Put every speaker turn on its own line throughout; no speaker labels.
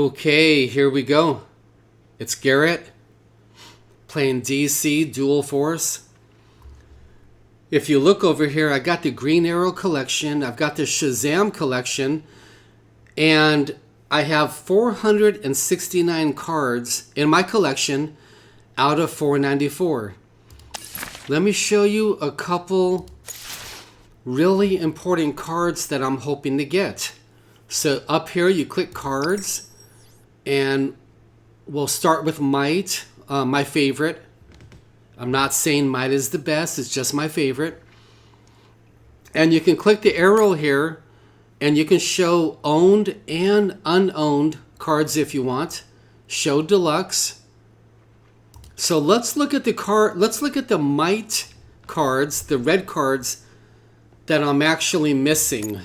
Okay, here we go. It's Garrett playing DC Dual Force. If you look over here, I got the Green Arrow collection, I've got the Shazam collection, and I have 469 cards in my collection out of 494. Let me show you a couple really important cards that I'm hoping to get. So up here you click cards, and we'll start with Might, my favorite. I'm not saying Might is the best, it's just my favorite. And you can click the arrow here and you can show owned and unowned cards if you want. Show deluxe. So let's look at the Might cards, the red cards that I'm actually missing.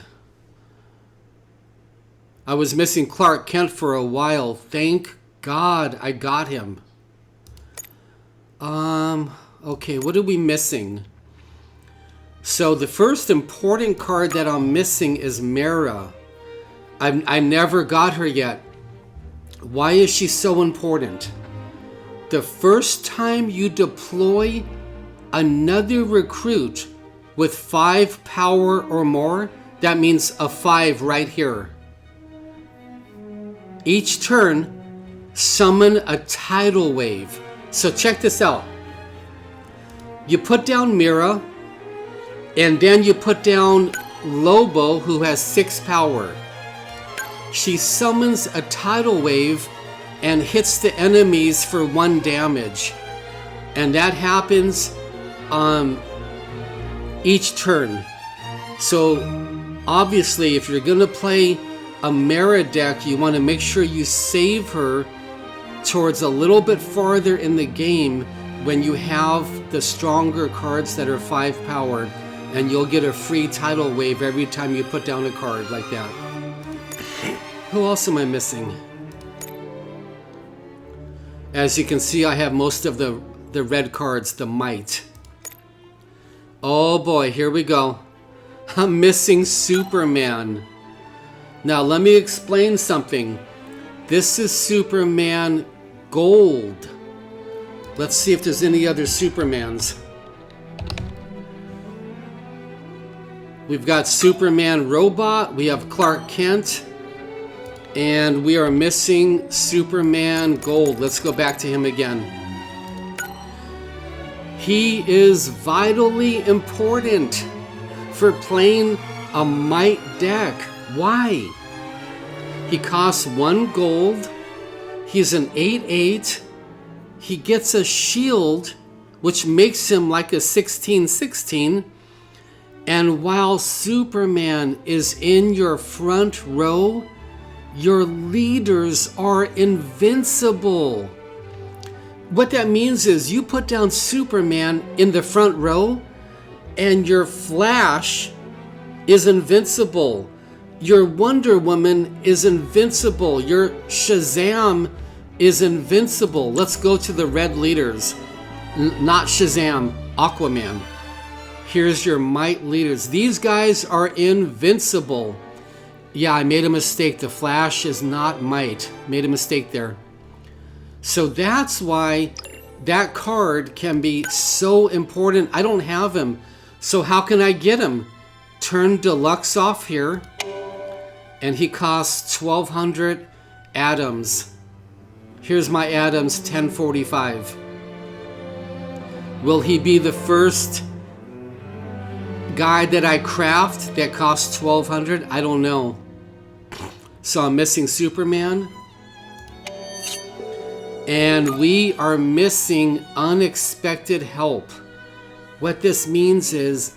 I was missing Clark Kent for a while. Thank God I got him. Okay, what are we missing? So the first important card that I'm missing is Mara. I never got her yet. Why is she so important? The first time you deploy another recruit with 5 power or more, that means a 5 right here. Each turn, summon a tidal wave. So check this out. You put down Mira, and then you put down Lobo, who has 6 power. She summons a tidal wave and hits the enemies for 1 damage. And that happens each turn. So obviously, if you're going to play a Mara deck, you want to make sure you save her towards a little bit farther in the game when you have the stronger cards that are 5 power, and you'll get a free tidal wave every time you put down a card like that. Who else am I missing? As you can see, I have most of the red cards, the Might. Oh boy, here we go. I'm missing Superman. Now let me explain something. This is Superman Gold. Let's see if there's any other Supermans. We've got Superman Robot, we have Clark Kent, and we are missing Superman Gold. Let's go back to him again. He is vitally important for playing a Might deck. Why? He costs 1 gold. He's an 8/8. He gets a shield, which makes him like a 16/16. And while Superman is in your front row, your leaders are invincible. What that means is you put down Superman in the front row, and your Flash is invincible. Your Wonder Woman is invincible. Your Shazam is invincible. Let's go to the red leaders. Not Shazam, Aquaman. Here's your Might leaders. These guys are invincible. Yeah, I made a mistake. The Flash is not Might. Made a mistake there. So that's why that card can be so important. I don't have him. So how can I get him? Turn Deluxe off here. And he costs 1,200 atoms. Here's my atoms, 1045. Will he be the first guy that I craft that costs 1,200? I don't know. So I'm missing Superman. And we are missing Unexpected Help. What this means is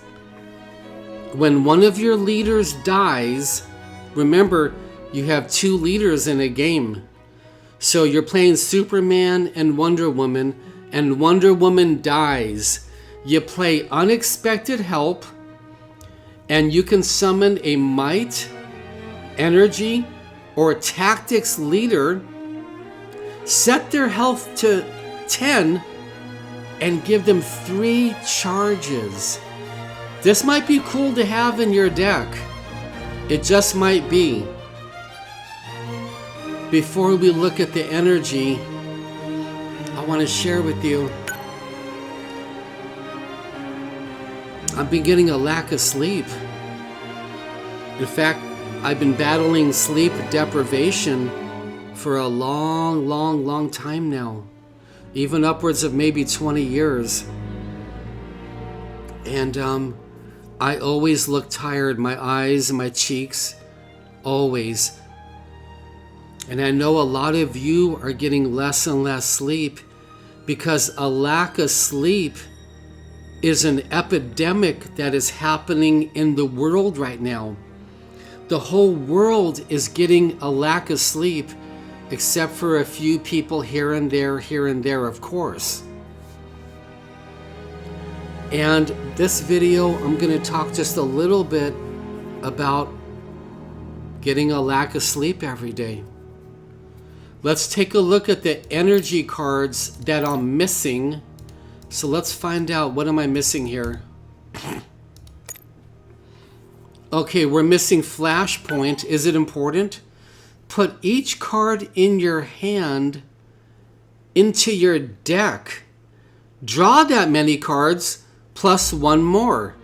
when one of your leaders dies, remember, you have 2 leaders in a game. So you're playing Superman and Wonder Woman, and Wonder Woman dies. You play Unexpected Help, and you can summon a Might, Energy, or Tactics leader, set their health to 10, and give them 3 charges. This might be cool to have in your deck. It just might be. before we look at the energy, I want to share with you, I've been getting a lack of sleep. In fact, I've been battling sleep deprivation for a long time now, even upwards of maybe 20 years. And I always look tired, my eyes and my cheeks, always. And I know a lot of you are getting less and less sleep because a lack of sleep is an epidemic that is happening in the world right now. The whole world is getting a lack of sleep, except for a few people here and there, of course. And this video, I'm going to talk just a little bit about getting a lack of sleep every day. Let's take a look at the energy cards that I'm missing. So let's find out, what am I missing here? Okay, we're missing Flashpoint. Is it important? Put each card in your hand into your deck. Draw that many cards plus one more.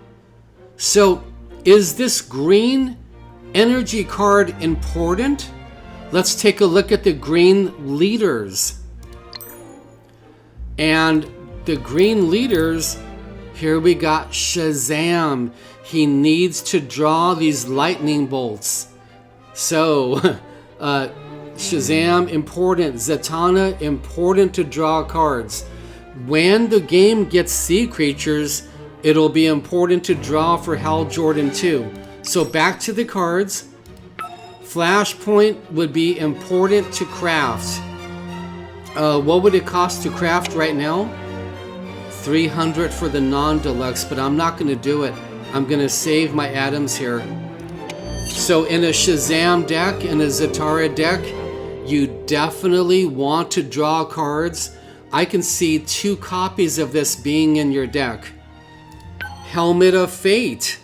So is this green energy card important? Let's take a look at the green leaders. And the green leaders, here we got Shazam. He needs to draw these lightning bolts. So, Shazam, important. Zatanna, important to draw cards. When the game gets sea creatures, it'll be important to draw for Hal Jordan too. So back to the cards. Flashpoint would be important to craft. What would it cost to craft right now? 300 for the non-deluxe, but I'm not going to do it. I'm going to save my atoms here. So in a Shazam deck, in a Zatara deck, you definitely want to draw cards. I can see 2 copies of this being in your deck. Helmet of Fate.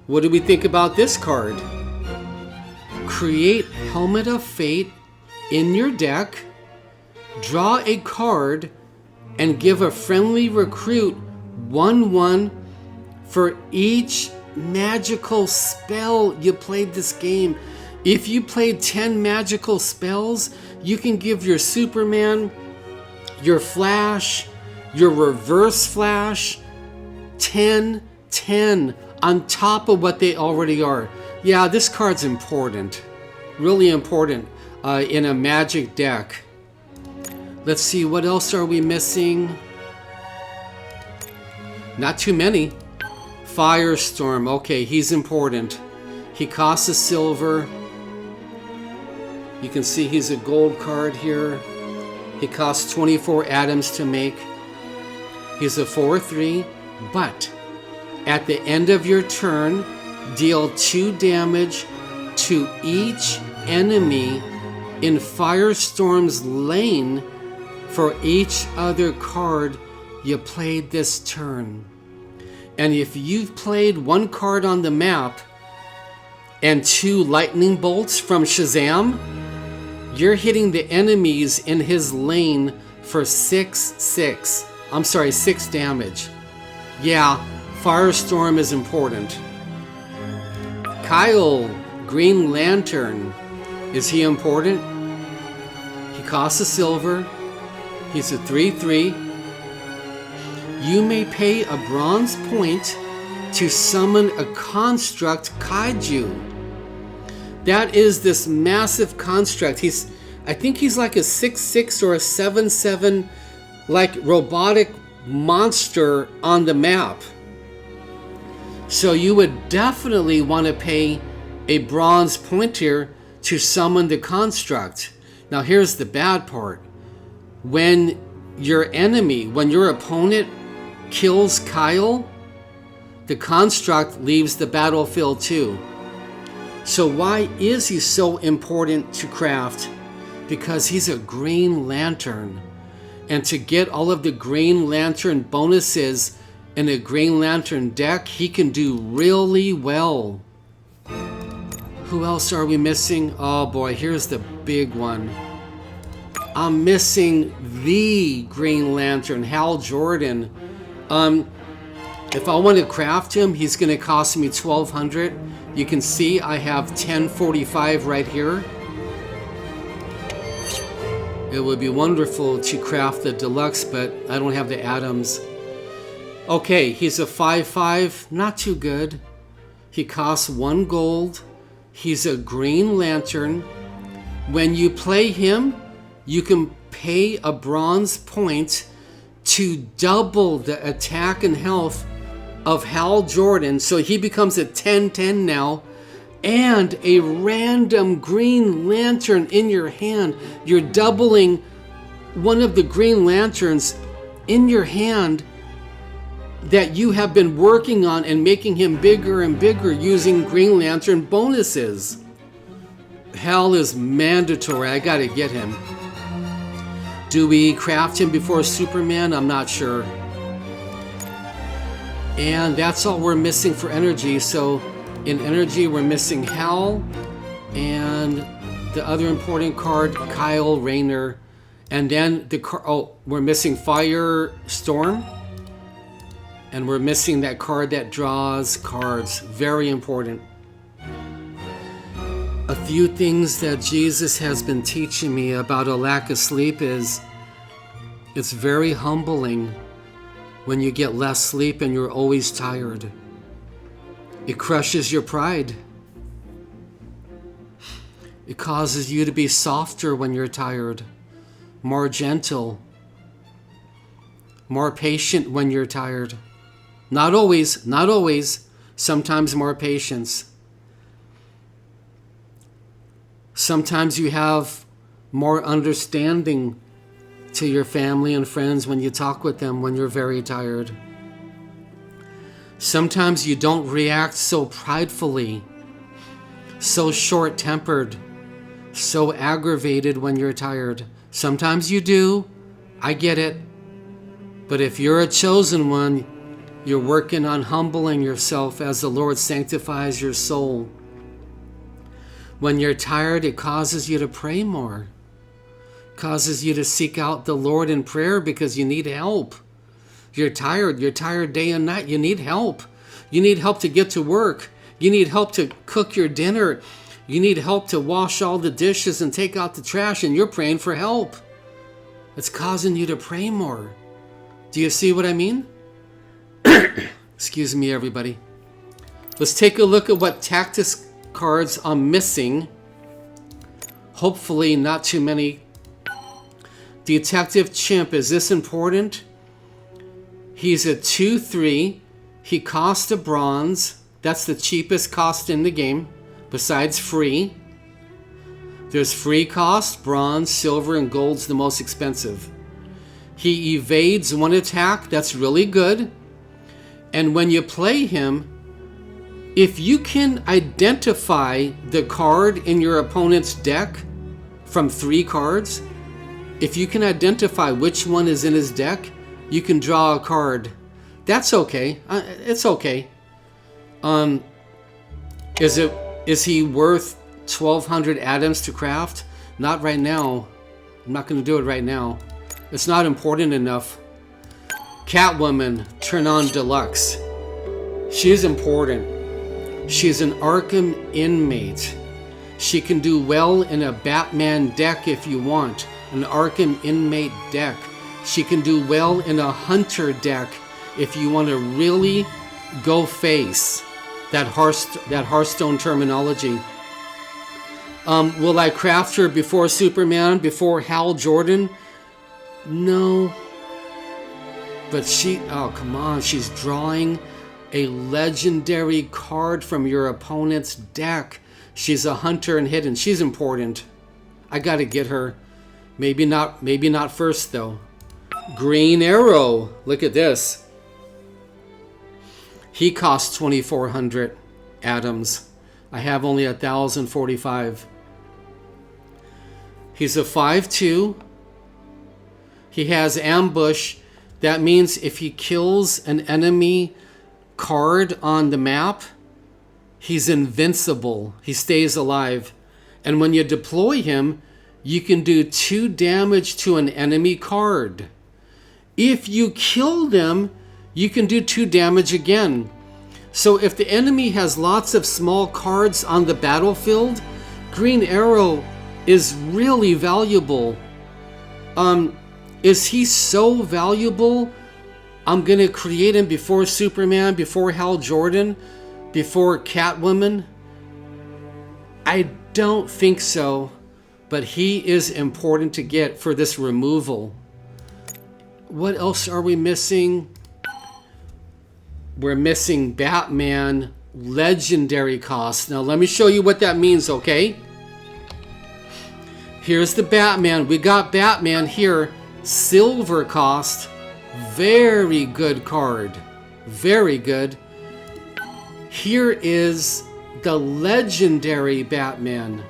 What do we think about this card? Create Helmet of Fate in your deck, draw a card, and give a friendly recruit 1/1 for each magical spell you played this game. If you played 10 magical spells, you can give your Superman, your Flash, your Reverse Flash 10 on top of what they already are. Yeah, this card's important, really important in a Magic deck. Let's see, what else are we missing? Not too many. Firestorm, okay, he's important. He costs a silver. You can see he's a gold card here. He costs 24 atoms to make. He's a 4/3, but at the end of your turn, deal 2 damage to each enemy in Firestorm's lane for each other card you played this turn. And if you've played 1 card on the map and 2 lightning bolts from Shazam, you're hitting the enemies in his lane for 6 damage. Yeah, Firestorm is important. Kyle, Green Lantern. Is he important? He costs a silver. He's a 3/3. You may pay a bronze point to summon a construct kaiju. That is this massive construct. I think he's like a 6/6 or a 7/7 like robotic monster on the map. So you would definitely want to pay a bronze point here to summon the construct. Now here's the bad part. When your opponent kills Kyle, the construct leaves the battlefield too. So why is he so important to craft? Because he's a Green Lantern. And to get all of the Green Lantern bonuses in a Green Lantern deck, he can do really well. Who else are we missing? Oh boy, here's the big one. I'm missing the Green Lantern, Hal Jordan. If I want to craft him, he's going to cost me 1,200. You can see I have 1045 right here. It would be wonderful to craft the deluxe, but I don't have the atoms. Okay, he's a 5/5, not too good. He costs 1 gold. He's a Green Lantern. When you play him, you can pay a bronze point to double the attack and health of Hal Jordan, so he becomes a 10/10 now, and a random Green Lantern in your hand. You're doubling one of the Green Lanterns in your hand that you have been working on and making him bigger and bigger using Green Lantern bonuses. Hal is mandatory. I gotta get him. Do we craft him before Superman? I'm not sure. And that's all we're missing for energy. So in energy, we're missing Hal and the other important card, Kyle Rayner. And then we're missing Firestorm. And we're missing that card that draws cards. Very important. A few things that Jesus has been teaching me about a lack of sleep is it's very humbling when you get less sleep and you're always tired. It crushes your pride. It causes you to be softer when you're tired, more gentle, more patient when you're tired. Not always, sometimes more patience. Sometimes you have more understanding to your family and friends when you talk with them when you're very tired. Sometimes you don't react so pridefully, so short-tempered, so aggravated when you're tired. Sometimes you do. I get it. But if you're a chosen one, you're working on humbling yourself as the Lord sanctifies your soul. When you're tired, it causes you to pray more. It causes you to seek out the Lord in prayer because you need help. You're tired day and night. You need help. You need help to get to work. You need help to cook your dinner. You need help to wash all the dishes and take out the trash, and you're praying for help. It's causing you to pray more. Do you see what I mean? Excuse me, everybody. Let's take a look at what Tactics cards I'm missing. Hopefully not too many. Detective Chimp, is this important? He's a 2/3. He costs a bronze. That's the cheapest cost in the game, besides free. There's free cost, bronze, silver, and gold's the most expensive. He evades one attack. That's really good. And when you play him, if you can identify the card in your opponent's deck from 3 cards, if you can identify which one is in his deck, you can draw a card. That's okay. It's okay. Is he worth 1,200 atoms to craft? Not right now. I'm not going to do it right now. It's not important enough. Catwoman, turn on deluxe. She's important. She's an Arkham inmate. She can do well in a Batman deck if you want. An Arkham inmate deck. She can do well in a Hunter deck if you want to really go face that Hearthstone terminology. Will I craft her before Superman, before Hal Jordan? No. But oh come on, she's drawing a legendary card from your opponent's deck. She's a hunter and hidden. She's important. I gotta get her. Maybe not first though. Green Arrow. Look at this. He costs 2,400 atoms. I have only 1,045. He's a 5/2. He has ambush. That means if he kills an enemy card on the map, He's invincible. He stays alive. And when you deploy him, you can do 2 damage to an enemy card. If you kill them, you can do 2 damage again. So if the enemy has lots of small cards on the battlefield, Green Arrow is really valuable. Is he so valuable? I'm going to create him before Superman, before Hal Jordan, before Catwoman? I don't think so, but he is important to get for this removal. What else are we missing? We're missing Batman legendary cost. Now let me show you what that means, okay? Here's the Batman. We got Batman here, silver cost. Very good card. Very good. Here is the legendary Batman.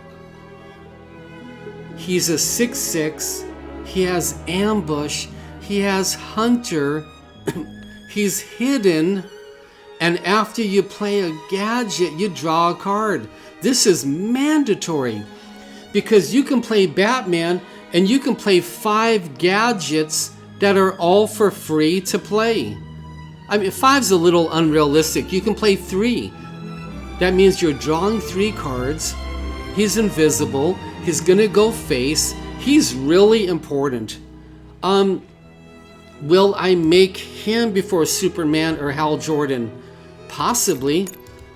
He's a 6/6. He has ambush. He has hunter. He's hidden. And after you play a gadget, you draw a card. This is mandatory because you can play Batman and you can play 5 gadgets that are all for free to play. I mean, 5's a little unrealistic. You can play 3. That means you're drawing 3 cards. He's invisible. He's gonna go face. He's really important. Will I make him before Superman or Hal Jordan? Possibly.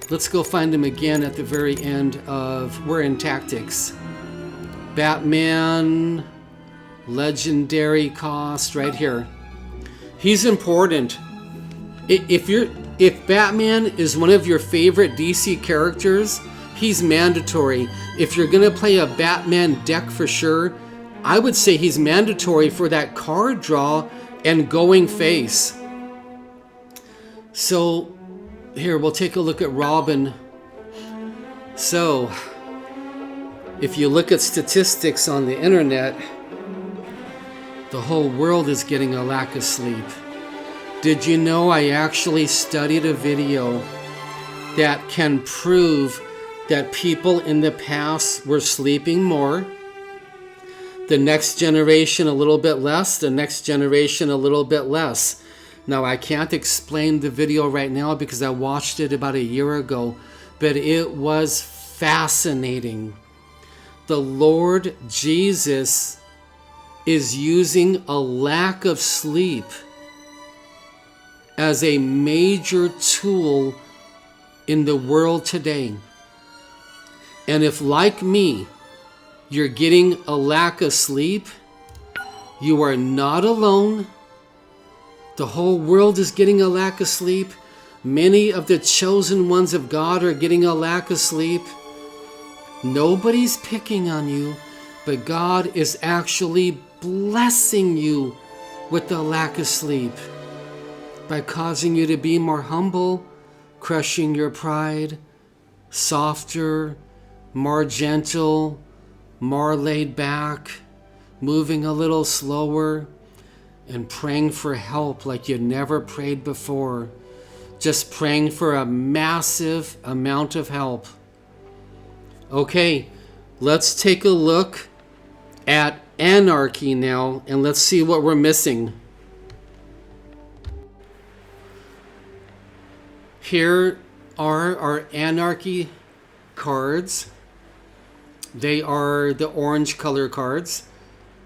Let's go find him again at the very end of... We're in tactics. Batman... legendary cost right here. He's important. If Batman is one of your favorite DC characters, he's mandatory. If you're gonna play a Batman deck for sure, I would say he's mandatory for that card draw and going face. So here, we'll take a look at Robin. So if you look at statistics on the internet, the whole world is getting a lack of sleep. Did you know I actually studied a video that can prove that people in the past were sleeping more, the next generation a little bit less, the next generation a little bit less. Now, I can't explain the video right now because I watched it about a year ago, but it was fascinating. The Lord Jesus is using a lack of sleep as a major tool in the world today. And if, like me, you're getting a lack of sleep, you are not alone. The whole world is getting a lack of sleep. Many of the chosen ones of God are getting a lack of sleep. Nobody's picking on you, but God is actually blessing you with the lack of sleep by causing you to be more humble, crushing your pride, softer, more gentle, more laid back, moving a little slower, and praying for help like you never prayed before. Just praying for a massive amount of help. Okay, let's take a look at Anarchy now, and let's see what we're missing. Here are our Anarchy cards. They are the orange color cards.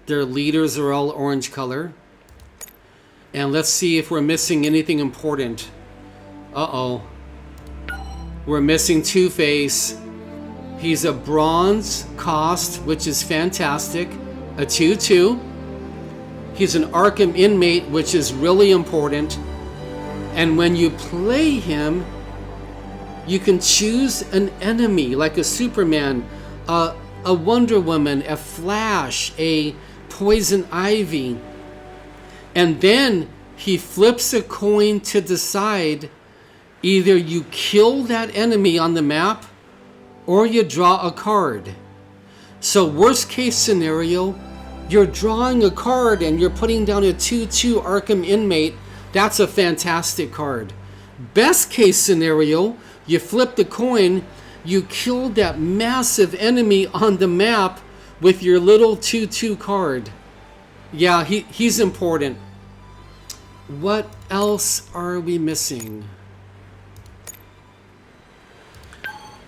Their leaders are all orange color. And let's see if we're missing anything important. Uh-oh. We're missing Two-Face. He's a bronze cost, which is fantastic. A 2/2. He's an Arkham inmate, which is really important. And when you play him, you can choose an enemy, like a Superman, a Wonder Woman, a Flash, a Poison Ivy. And then he flips a coin to decide either you kill that enemy on the map or you draw a card. So worst case scenario, you're drawing a card and you're putting down a 2/2 Arkham inmate. That's a fantastic card. Best case scenario, You flip the coin, you killed that massive enemy on the map with your little 2/2 card. Yeah, he's important. What else are we missing?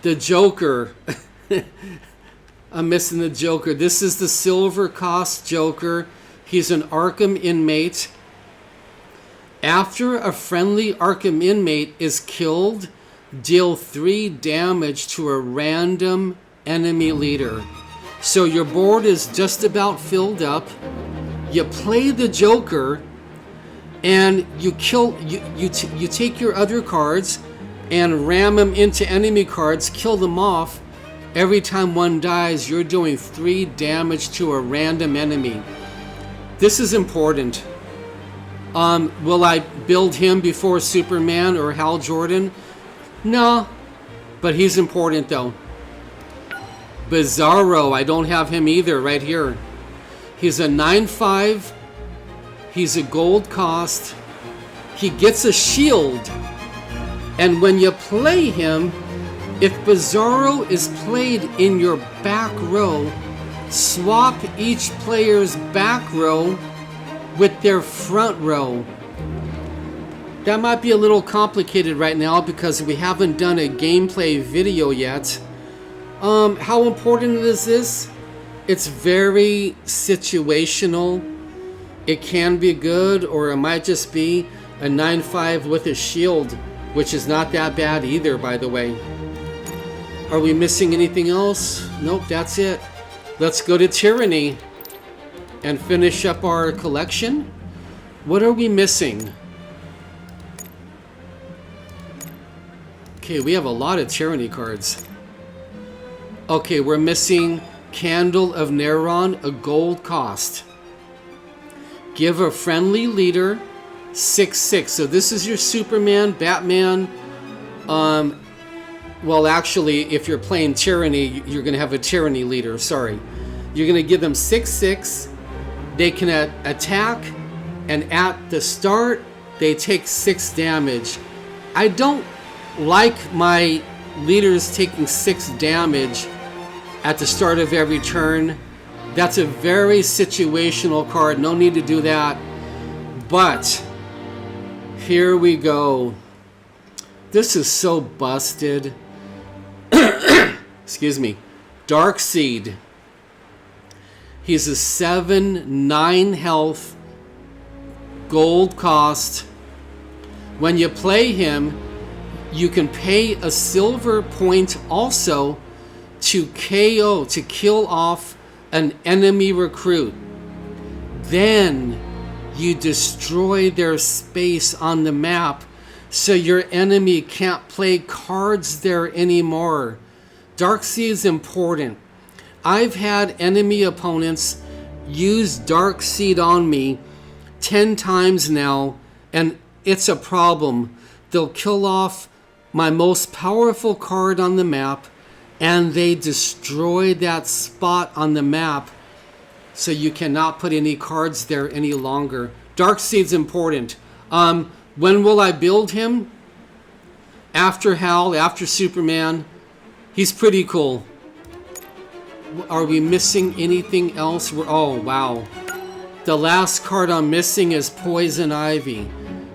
The Joker. I'm missing the Joker. This is the silver cost Joker. He's an Arkham inmate. After a friendly Arkham inmate is killed, deal 3 damage to a random enemy leader. So your board is just about filled up. You play the Joker, and you kill. You take your other cards and ram them into enemy cards. Kill them off. Every time one dies, you're doing 3 damage to a random enemy. This is important. Will I build him before Superman or Hal Jordan? No, but he's important though. Bizarro, I don't have him either right here. He's a 9/5. He's a gold cost. He gets a shield. And when you play him, if Bizarro is played in your back row, swap each player's back row with their front row. That might be a little complicated right now because we haven't done a gameplay video yet. How important is this? It's very situational. It can be good, or it might just be a 9/5 with a shield, which is not that bad either, by the way. Are we missing anything else? Nope, that's it. Let's go to Tyranny and finish up our collection. What are we missing? Okay, we have a lot of Tyranny cards. Okay, we're missing Candle of Neron, a gold cost. Give a friendly leader 6/6. So this is your Superman, Batman. Well, actually, if you're playing Tyranny, you're going to have a Tyranny leader. Sorry. You're going to give them 6/6. They can attack, and at the start, they take 6 damage. I don't like my leaders taking 6 damage at the start of every turn. That's a very situational card. No need to do that. But here we go. This is so busted. Excuse me. Darkseid. He's a 7/9 health, gold cost. When you play him, you can pay a silver point also to KO, to kill off an enemy recruit. Then you destroy their space on the map so your enemy can't play cards there anymore. Darkseid is important. I've had enemy opponents use Darkseid on me 10 times now, and it's a problem. They'll kill off my most powerful card on the map, and they destroy that spot on the map, so you cannot put any cards there any longer. Darkseid's important. When will I build him? After Hal, after Superman. He's pretty cool. Are we missing anything else? Oh, wow. The last card I'm missing is Poison Ivy.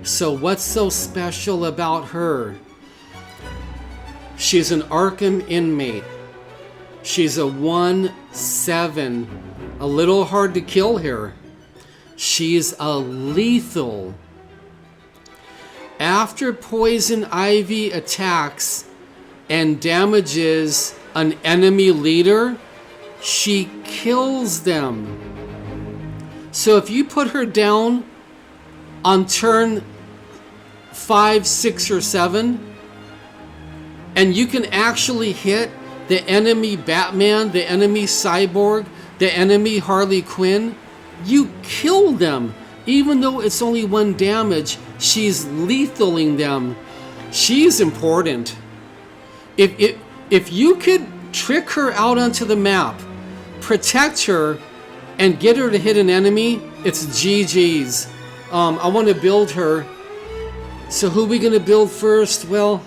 So what's so special about her? She's an Arkham inmate. She's a 1/7. A little hard to kill here. She's a lethal. After Poison Ivy attacks and damages an enemy leader, she kills them. So if you put her down on turn 5, 6, or 7, and you can actually hit the enemy Batman, the enemy Cyborg, the enemy Harley Quinn, you kill them. Even though it's only 1 damage, she's lethaling them. She's important. If you could trick her out onto the map, protect her, and get her to hit an enemy, it's GG's. I want to build her. So who are we going to build first? Well,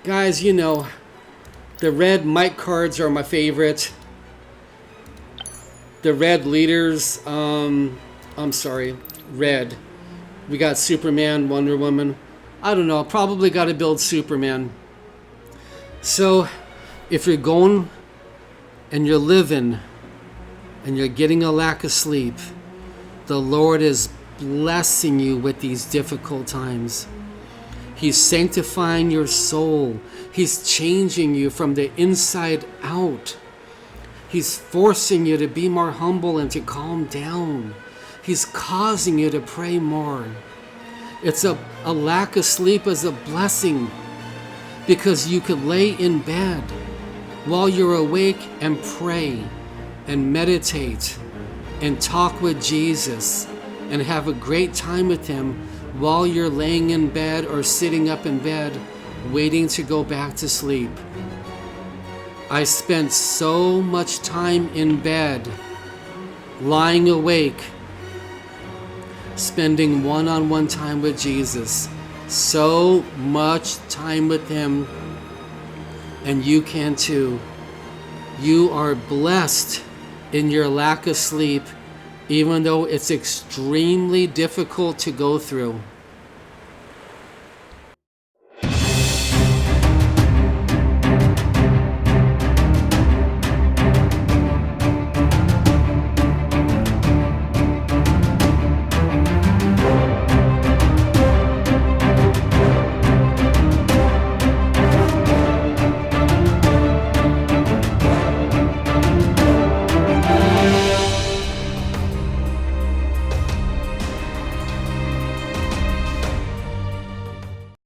Guys, you know, the red mic cards are my favorite. The red leaders, I'm sorry, red. We got Superman, Wonder Woman. I don't know, probably got to build Superman. So, if you're going and you're living and you're getting a lack of sleep, the Lord is blessing you with these difficult times. He's sanctifying your soul. He's changing you from the inside out. He's forcing you to be more humble and to calm down. He's causing you to pray more. It's a lack of sleep is a blessing, because you could lay in bed while you're awake and pray and meditate and talk with Jesus and have a great time with him while you're laying in bed or sitting up in bed waiting to go back to sleep. I spent so much time in bed, lying awake, spending one-on-one time with Jesus. So much time with him, and you can too. You are blessed in your lack of sleep, even though it's extremely difficult to go through.